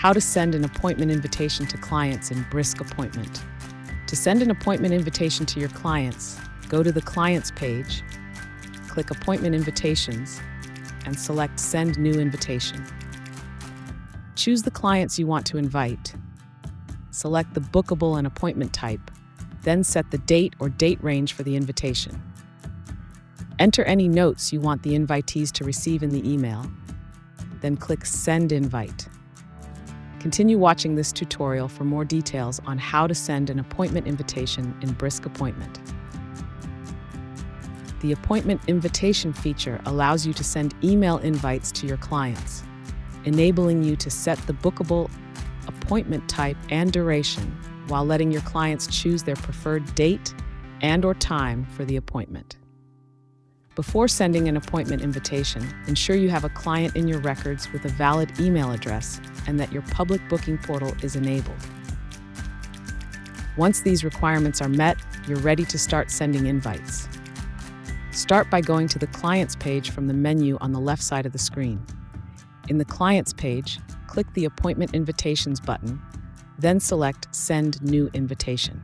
How to send an appointment invitation to clients in Brisk Appointment. To send an appointment invitation to your clients, go to the Clients page, click Appointment Invitations, and select Send New Invitation. Choose the clients you want to invite. Select the bookable and appointment type, then set the date or date range for the invitation. Enter any notes you want the invitees to receive in the email, then click Send Invite. Continue watching this tutorial for more details on how to send an appointment invitation in Brisk Appointment. The Appointment Invitation feature allows you to send email invites to your clients, enabling you to set the bookable appointment type and duration while letting your clients choose their preferred date and/or time for the appointment. Before sending an appointment invitation, ensure you have a client in your records with a valid email address and that your public booking portal is enabled. Once these requirements are met, you're ready to start sending invites. Start by going to the Clients page from the menu on the left side of the screen. In the Clients page, click the Appointment Invitations button, then select Send New Invitation.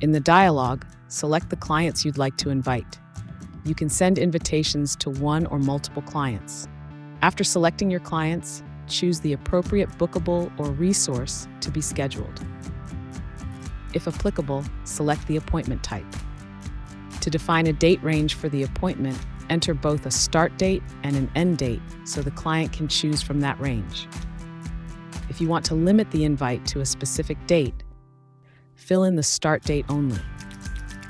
In the dialog, select the clients you'd like to invite. You can send invitations to one or multiple clients. After selecting your clients, choose the appropriate bookable or resource to be scheduled. If applicable, select the appointment type. To define a date range for the appointment, enter both a start date and an end date so the client can choose from that range. If you want to limit the invite to a specific date, fill in the start date only.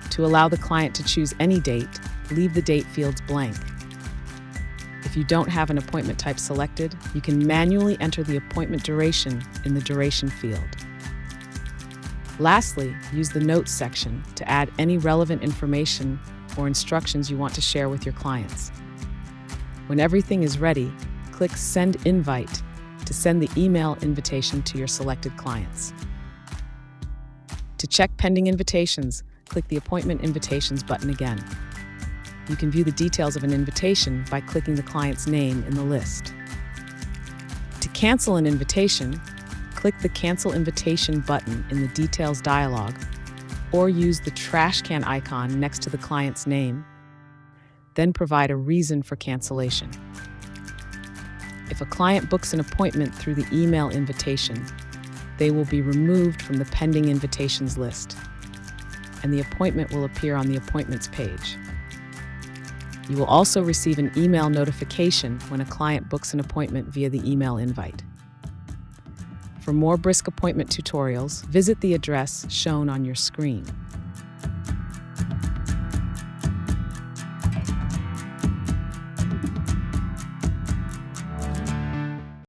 To allow the client to choose any date, leave the date fields blank. If you don't have an appointment type selected, you can manually enter the appointment duration in the duration field. Lastly, use the Notes section to add any relevant information or instructions you want to share with your clients. When everything is ready, click Send Invite to send the email invitation to your selected clients. To check pending invitations, click the Appointment Invitations button again. You can view the details of an invitation by clicking the client's name in the list. To cancel an invitation, click the Cancel Invitation button in the Details dialog, or use the trash can icon next to the client's name, then provide a reason for cancellation. If a client books an appointment through the email invitation, they will be removed from the pending invitations list, and the appointment will appear on the Appointments page. You will also receive an email notification when a client books an appointment via the email invite. For more Brisk Appointment tutorials, visit the address shown on your screen.